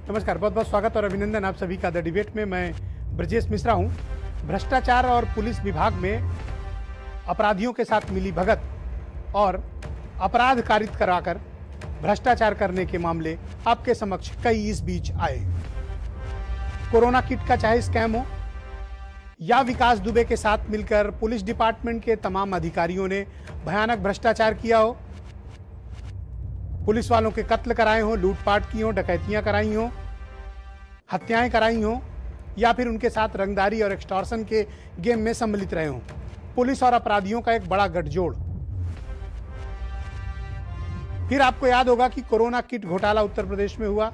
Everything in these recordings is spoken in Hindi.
नमस्कार, बहुत बहुत स्वागत और अभिनंदन आप सभी का द डिबेट में। मैं ब्रजेश मिश्रा हूं। भ्रष्टाचार और पुलिस विभाग में अपराधियों के साथ मिली भगत और अपराध कारित कराकर भ्रष्टाचार करने के मामले आपके समक्ष कई इस बीच आए। कोरोना किट का चाहे स्कैम हो या विकास दुबे के साथ मिलकर पुलिस डिपार्टमेंट के तमाम अधिकारियों ने भयानक भ्रष्टाचार किया हो, पुलिस वालों के कत्ल कराए हों, लूटपाट की हों, डकैतियां कराई हों, हत्याएं कराई हों, या फिर उनके साथ रंगदारी और एक्सटॉर्शन के गेम में सम्मिलित रहे हों, पुलिस और अपराधियों का एक बड़ा गठजोड़। फिर आपको याद होगा कि कोरोना किट घोटाला उत्तर प्रदेश में हुआ।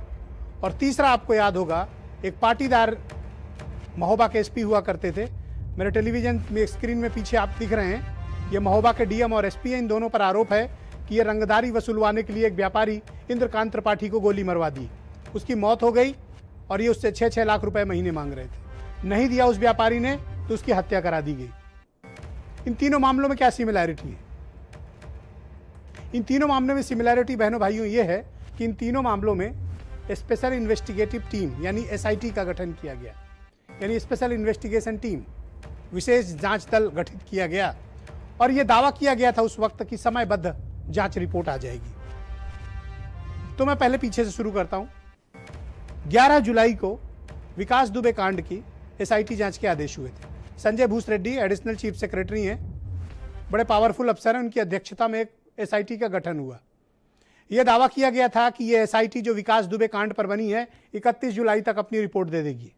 और तीसरा आपको याद होगा, एक पाटीदार महोबा के एसपी हुआ करते थे। मेरे टेलीविजन में स्क्रीन में पीछे आप दिख रहे हैं, ये महोबा के डीएम और एसपी हैं। इन दोनों पर आरोप है कि ये रंगदारी वसूलवाने के लिए एक व्यापारी इंद्रकांत त्रिपाठी को गोली मरवा दी। उसकी मौत हो गई और ये उससे 6-6 लाख रुपए महीने मांग रहे थे। नहीं दिया उस व्यापारी ने तो उसकी हत्या करा दी गई। इन तीनों मामलों में क्या सिमिलैरिटी है? इन तीनों मामलों में सिमिलैरिटी बहनों भाइयों ये है कि इन तीनों मामलों में स्पेशल इन्वेस्टिगेटिव टीम यानी एसआईटी का गठन किया गया, यानी स्पेशल इन्वेस्टिगेशन टीम, विशेष जांच दल गठित किया गया। और यह दावा किया गया था उस वक्त की समयबद्ध जांच रिपोर्ट आ जाएगी। तो मैं पहले पीछे से शुरू करता हूं। 11 जुलाई को विकास दुबे कांड की एसआईटी जांच के आदेश हुए थे। Sanjay Bhusreddy additional chief secretary हैं, बड़े पावरफुल अफसर हैं, उनकी अध्यक्षता में एक एसआईटी का गठन हुआ। यह दावा किया गया था कि यह एसआईटी जो विकास दुबे कांड पर बनी है 31 जुलाई तक अपनी रिपोर्ट दे देगी।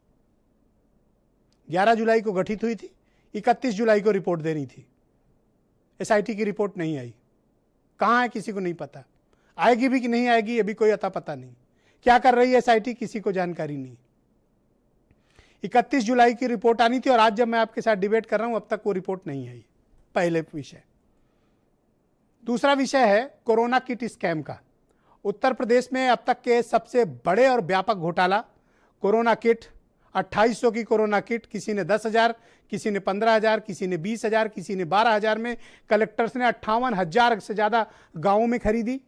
11 जुलाई को गठित हुई थी, 31 जुलाई को रिपोर्ट देनी थी। एसआईटी की रिपोर्ट नहीं आई। कहां है किसी को नहीं पता, आएगी भी कि नहीं आएगी ये भी कोई अता पता नहीं। क्या कर रही है एसआईटी किसी को जानकारी नहीं। 31 जुलाई की रिपोर्ट आनी थी और आज जब मैं आपके साथ डिबेट कर रहा हूं अब तक वो रिपोर्ट नहीं आई। पहले विषय। दूसरा विषय है कोरोना किट स्कैम का। उत्तर प्रदेश में अब तक के सबसे बड़े और व्यापक घोटाला कोरोना किट। 2800 की कोरोना किट, किसी ने 10,000, किसी ने 15,000, किसी ने 20,000, किसी ने 12,000 में। कलेक्टर्स ने 58,000 से ज़्यादा गांवों में खरीदी।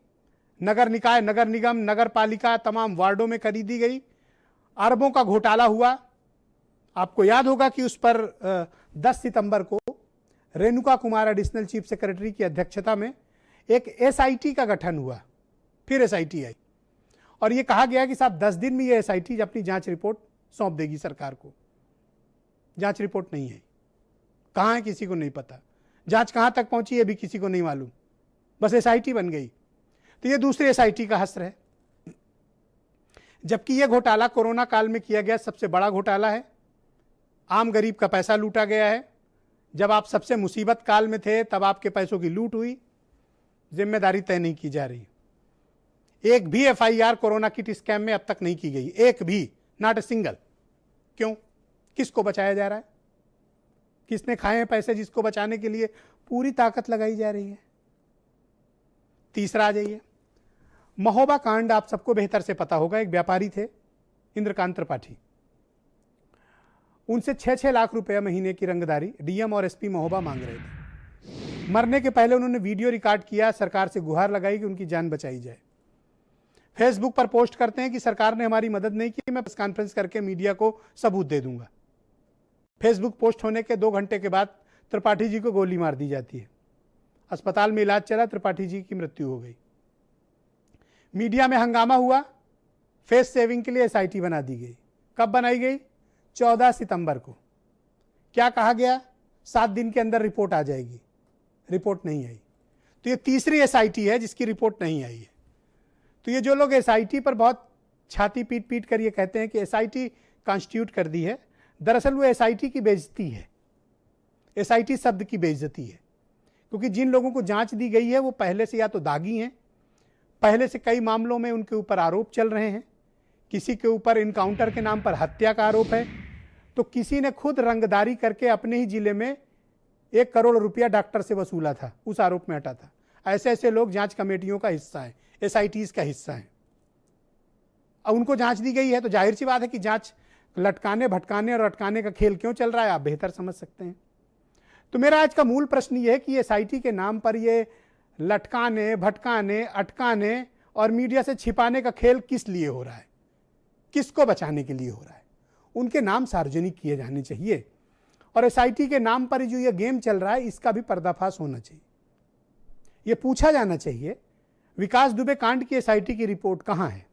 नगर निकाय, नगर निगम, नगर पालिका तमाम वार्डों में खरीदी गई। अरबों का घोटाला हुआ। आपको याद होगा कि उस पर 10 सितंबर को Renuka Kumar additional chief secretary की अध्यक्षता में एक एसआईटी का गठन हुआ। फिर एसआईटी आई और यह कहा गया कि साहब 10 दिन में यह एसआईटी अपनी जांच रिपोर्ट सौंप देगी सरकार को। जांच रिपोर्ट नहीं है, कहां है किसी को नहीं पता। जांच कहां तक पहुंची है भी किसी को नहीं मालूम, बस एसआईटी बन गई। तो ये दूसरी एसआईटी का हश्र है। जबकि यह घोटाला कोरोना काल में किया गया सबसे बड़ा घोटाला है। आम गरीब का पैसा लूटा गया है। जब आप सबसे मुसीबत काल में थे तब आपके पैसों की लूट हुई, जिम्मेदारी तय नहीं की जा रही। एक भी एफआईआर कोरोना किट स्कैम में अब तक नहीं की गई, एक भी, नॉट ए सिंगल। क्यों? किसको बचाया जा रहा है? किसने खाए हैं पैसे जिसको बचाने के लिए पूरी ताकत लगाई जा रही है? तीसरा आ जाइए, महोबा कांड आप सबको बेहतर से पता होगा। एक व्यापारी थे इंद्रकांत त्रिपाठी, उनसे 6-6 लाख रुपए महीने की रंगदारी डीएम और एसपी महोबा मांग रहे थे। मरने के पहले उन्होंने वीडियो रिकॉर्ड किया, सरकार से गुहार लगाई कि उनकी जान बचाई जाए। फेसबुक पर पोस्ट करते हैं कि सरकार ने हमारी मदद नहीं की, मैं प्रेस कॉन्फ्रेंस करके मीडिया को सबूत दे दूंगा। फेसबुक पोस्ट होने के 2 घंटे के बाद त्रिपाठी जी को गोली मार दी जाती है। अस्पताल में इलाज चला, त्रिपाठी जी की मृत्यु हो गई। मीडिया में हंगामा हुआ, फेस सेविंग के लिए एसआईटी बना दी गई। कब बनाई गई? 14 सितंबर को। क्या कहा गया? 7 दिन के अंदर रिपोर्ट आ जाएगी। रिपोर्ट नहीं आई। तो ये तीसरी एसआईटी है जिसकी रिपोर्ट नहीं आई है। तो ये जो लोग एसआईटी पर बहुत छाती पीट पीट कर ये कहते हैं कि एसआईटी कॉन्स्टिट्यूट कर दी है, दरअसल वो एसआईटी की बेइज्जती है। एसआईटी शब्द की बेइज्जती है, क्योंकि जिन लोगों को जांच दी गई है वो पहले से या तो दागी हैं, पहले से कई मामलों में उनके ऊपर आरोप चल रहे हैं। किसी के ऊपर इनकाउंटर के नाम पर हत्या का आरोप है, तो किसी ने खुद रंगदारी करके अपने ही जिले में 1 करोड़ रुपया डॉक्टर से वसूला था, उस आरोप में हटा था। ऐसे ऐसे लोग जांच कमेटियों का हिस्सा हैं, एसआईटीज का हिस्सा हैं। अब उनको जांच दी गई है तो जाहिर सी बात है कि जांच लटकाने, भटकाने और अटकाने का खेल क्यों चल रहा है आप बेहतर समझ सकते हैं। तो मेरा आज का मूल प्रश्न ये है कि एसआईटी के नाम पर ये लटकाने, भटकाने, अटकाने और मीडिया से छिपाने का खेल किस लिए हो रहा है? किसको बचाने के लिए हो रहा है, उनके नाम सार्वजनिक किए जाने चाहिए। और एसआईटी के नाम पर जो ये गेम चल रहा है इसका भी पर्दाफाश होना चाहिए। ये पूछा जाना चाहिए विकास दुबे कांड की एसआईटी की रिपोर्ट कहां है।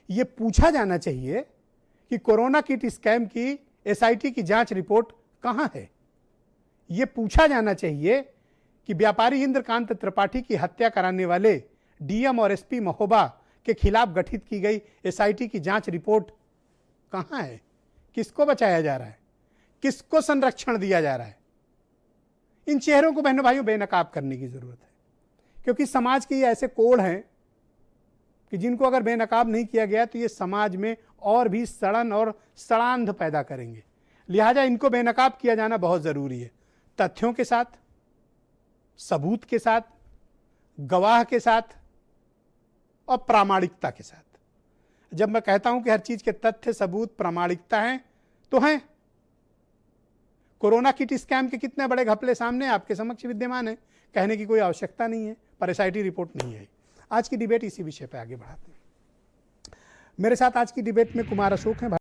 ये पूछा जाना चाहिए कि कोरोना किट स्कैम की एसआईटी की जांच रिपोर्ट कहां है। ये पूछा जाना चाहिए कि व्यापारी इंद्रकांत त्रिपाठी की हत्या कराने वाले डीएम और एसपी महोबा के खिलाफ गठित की गई एसआईटी की जांच रिपोर्ट कहां है। किसको बचाया जा रहा है, किसको संरक्षण दिया जा रहा है। इन चेहरों को बहनों भाइयों बेनकाब करने की जरूरत है, क्योंकि समाज के ये ऐसे कोड हैं कि जिनको अगर बेनकाब नहीं किया गया तो ये समाज में और भी सड़न और सड़ांध पैदा करेंगे। लिहाजा इनको बेनकाब किया जाना बहुत जरूरी है, तथ्यों के साथ, सबूत के साथ, गवाह के साथ और प्रामाणिकता के साथ। जब मैं कहता हूं कि हर चीज के तथ्य, सबूत, प्रामाणिकता हैं तो हैं। कोरोना किट स्कैम के कितने बड़े घपले सामने आपके समक्ष विद्यमान है, कहने की कोई आवश्यकता नहीं है, पर एसआईटी रिपोर्ट नहीं है। आज की डिबेट इसी विषय पर आगे बढ़ाते हैं। मेरे साथ आज की डिबेट में कुमार अशोक हैं।